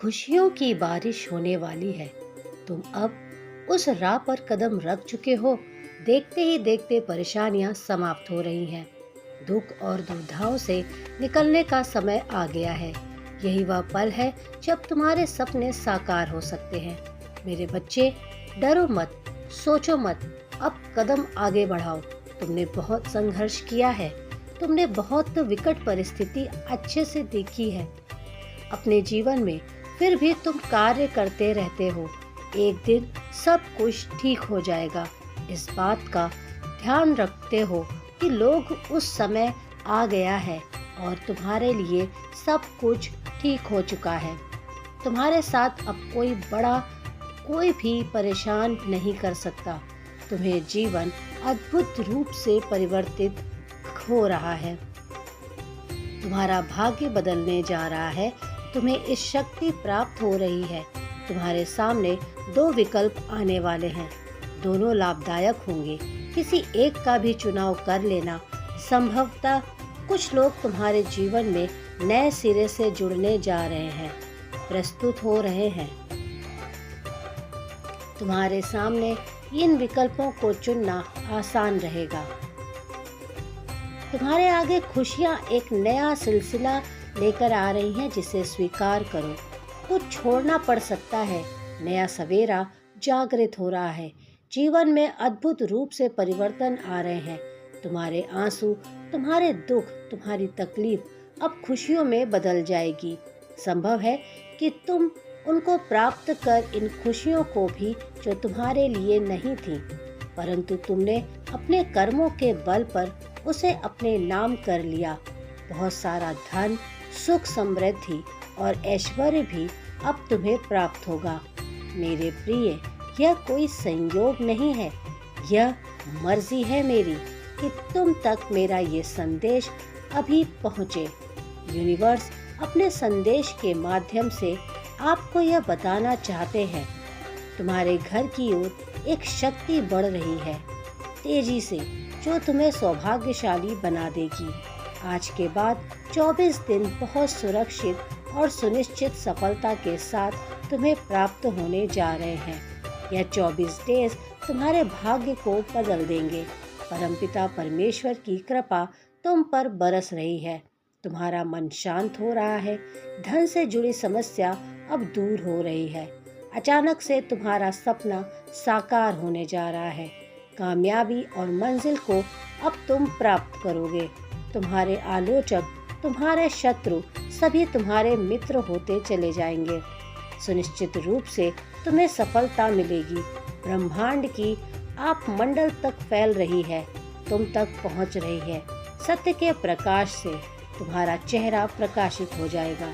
खुशियों की बारिश होने वाली है। तुम अब उस राह पर कदम रख चुके हो। देखते ही देखते परेशानियां समाप्त हो रही हैं। दुख और दुविधाओं से निकलने का समय आ गया है। यही वह पल है जब तुम्हारे सपने साकार हो सकते हैं। मेरे बच्चे, डरो मत, सोचो मत, अब कदम आगे बढ़ाओ। तुमने बहुत संघर्ष किया है। तुमने बहुत विकट परिस्थिति अच्छे से देखी है अपने जीवन में। फिर भी तुम कार्य करते रहते हो। एक दिन सब कुछ ठीक हो जाएगा। इस बात का ध्यान रखते हो कि लोग उस समय आ गया है और तुम्हारे लिए सब कुछ ठीक हो चुका है। तुम्हारे साथ अब कोई भी परेशान नहीं कर सकता। तुम्हें जीवन अद्भुत रूप से परिवर्तित हो रहा है। तुम्हारा भाग्य बदलने जा रहा है। तुम्हें इस शक्ति प्राप्त हो रही है। तुम्हारे सामने दो विकल्प आने वाले हैं। दोनों लाभदायक होंगे। किसी एक का भी चुनाव कर लेना। संभवतः कुछ लोग तुम्हारे जीवन में नए सिरे से जुड़ने जा रहे हैं, प्रस्तुत हो रहे हैं। तुम्हारे सामने इन विकल्पों को चुनना आसान रहेगा। तुम्हारे आगे खुशियां एक नया सिलसिला लेकर आ रही हैं, जिसे स्वीकार करो। कुछ छोड़ना पड़ सकता है। नया सवेरा जागृत हो रहा है। जीवन में अद्भुत रूप से परिवर्तन आ रहे हैं। तुम्हारे आंसू, तुम्हारे दुख, तुम्हारी तकलीफ अब खुशियों में बदल जाएगी। संभव है कि तुम उनको प्राप्त कर इन खुशियों को भी जो तुम्हारे लिए नहीं थी, परंतु तुमने अपने कर्मों के बल पर उसे अपने नाम कर लिया। बहुत सारा धन, सुख, समृद्धि और ऐश्वर्य भी अब तुम्हें प्राप्त होगा। मेरे प्रिय, यह कोई संयोग नहीं है। यह मर्जी है मेरी कि तुम तक मेरा ये संदेश अभी पहुँचे। यूनिवर्स अपने संदेश के माध्यम से आपको यह बताना चाहते हैं। तुम्हारे घर की ओर एक शक्ति बढ़ रही है तेजी से, जो तुम्हें सौभाग्यशाली बना देगी। आज के बाद 24 दिन बहुत सुरक्षित और सुनिश्चित सफलता के साथ तुम्हें प्राप्त होने जा रहे हैं। यह 24 डेज तुम्हारे भाग्य को बदल देंगे। परमपिता परमेश्वर की कृपा तुम पर बरस रही है। तुम्हारा मन शांत हो रहा है। धन से जुड़ी समस्या अब दूर हो रही है। अचानक से तुम्हारा सपना साकार होने जा रहा है। कामयाबी और मंजिल को अब तुम प्राप्त करोगे। तुम्हारे आलोचक, तुम्हारे शत्रु सभी तुम्हारे मित्र होते चले जाएंगे। सुनिश्चित रूप से तुम्हें सफलता मिलेगी। ब्रह्मांड की आप मंडल तक फैल रही है, तुम तक पहुंच रही है। सत्य के प्रकाश से तुम्हारा चेहरा प्रकाशित हो जाएगा।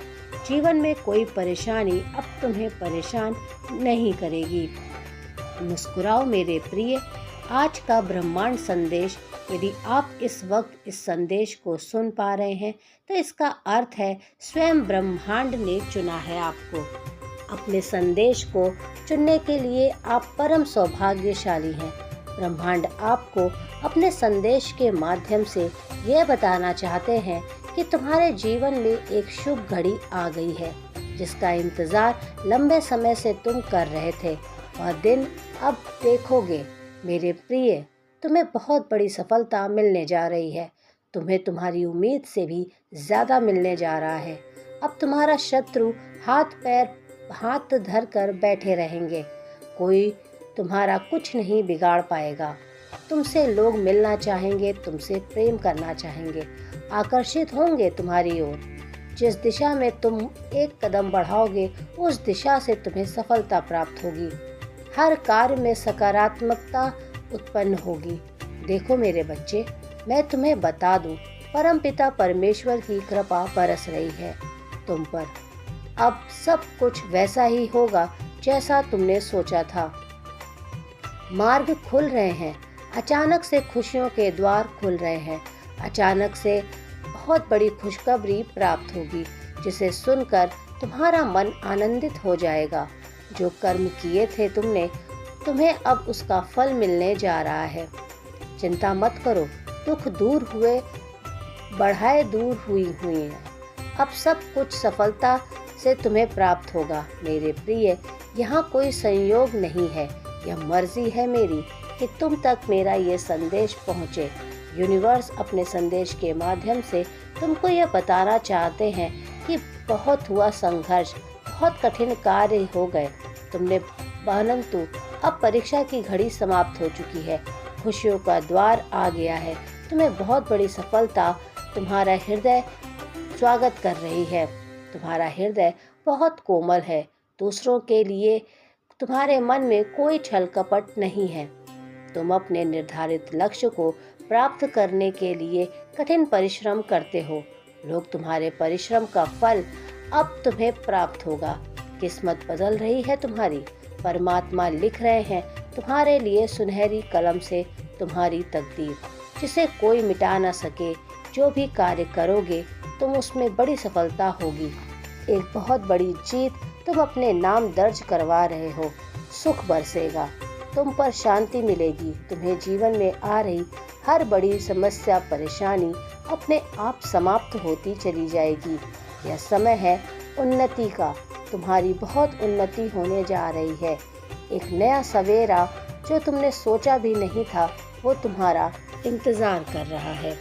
जीवन में कोई परेशानी अब तुम्हें परेशान नहीं करेगी। मुस्कुराओ मेरे प्रिय। आज का ब्रह्मांड संदेश, यदि आप इस वक्त इस संदेश को सुन पा रहे हैं, तो इसका अर्थ है स्वयं ब्रह्मांड ने चुना है आपको। अपने संदेश को चुनने के लिए आप परम सौभाग्यशाली हैं। ब्रह्मांड आपको अपने संदेश के माध्यम से यह बताना चाहते हैं कि तुम्हारे जीवन में एक शुभ घड़ी आ गई है, जिसका इंतजार लंबे समय से तुम कर रहे थे। और दिन अब देखोगे मेरे प्रिय, तुम्हें बहुत बड़ी सफलता मिलने जा रही है। तुम्हें तुम्हारी उम्मीद से भी ज़्यादा मिलने जा रहा है। अब तुम्हारा शत्रु हाथ धर कर बैठे रहेंगे। कोई तुम्हारा कुछ नहीं बिगाड़ पाएगा। तुमसे लोग मिलना चाहेंगे, तुमसे प्रेम करना चाहेंगे, आकर्षित होंगे तुम्हारी ओर। जिस दिशा में तुम एक कदम बढ़ाओगे, उस दिशा से तुम्हें सफलता प्राप्त होगी। हर कार्य में सकारात्मकता उत्पन्न होगी। देखो मेरे बच्चे, मैं तुम्हें बता दूं, परमपिता परमेश्वर की कृपा बरस रही है तुम पर। अब सब कुछ वैसा ही होगा जैसा तुमने सोचा था। मार्ग खुल रहे हैं। अचानक से खुशियों के द्वार खुल रहे हैं। अचानक से बहुत बड़ी खुशखबरी प्राप्त होगी, जिसे सुनकर तुम्हारा मन आनंदित हो जाएगा। जो कर्म किए थे तुमने, तुम्हें अब उसका फल मिलने जा रहा है। चिंता मत करो। दुख दूर हुए, बढ़ाए दूर हुई है। अब सब कुछ सफलता से तुम्हें प्राप्त होगा। मेरे प्रिय, यहाँ कोई संयोग नहीं है, यह मर्जी है मेरी कि तुम तक मेरा ये संदेश पहुँचे। यूनिवर्स अपने संदेश के माध्यम से तुमको यह बताना चाहते हैं कि बहुत हुआ संघर्ष, बहुत कठिन कार्य हो गए तुमने, परंतु अब परीक्षा की घड़ी समाप्त हो चुकी है। खुशियों का द्वार आ गया है। तुम्हें बहुत बड़ी सफलता तुम्हारा हृदय स्वागत कर रही है। तुम्हारा हृदय बहुत कोमल है। दूसरों के लिए तुम्हारे मन में कोई छल कपट नहीं है। तुम अपने निर्धारित लक्ष्य को प्राप्त करने के लिए कठिन परिश्रम करते हो। लोग तुम्हारे परिश्रम का फल अब तुम्हें प्राप्त होगा। किस्मत बदल रही है तुम्हारी। परमात्मा लिख रहे हैं तुम्हारे लिए सुनहरी कलम से तुम्हारी तकदीर, जिसे कोई मिटा ना सके। जो भी कार्य करोगे तुम उसमें बड़ी सफलता होगी। एक बहुत बड़ी जीत तुम अपने नाम दर्ज करवा रहे हो। सुख बरसेगा, तुम पर शांति मिलेगी। तुम्हें जीवन में आ रही हर बड़ी समस्या, परेशानी अपने आप समाप्त होती चली जाएगी। यह समय है उन्नति का। तुम्हारी बहुत उन्नति होने जा रही है। एक नया सवेरा जो तुमने सोचा भी नहीं था वो तुम्हारा इंतज़ार कर रहा है।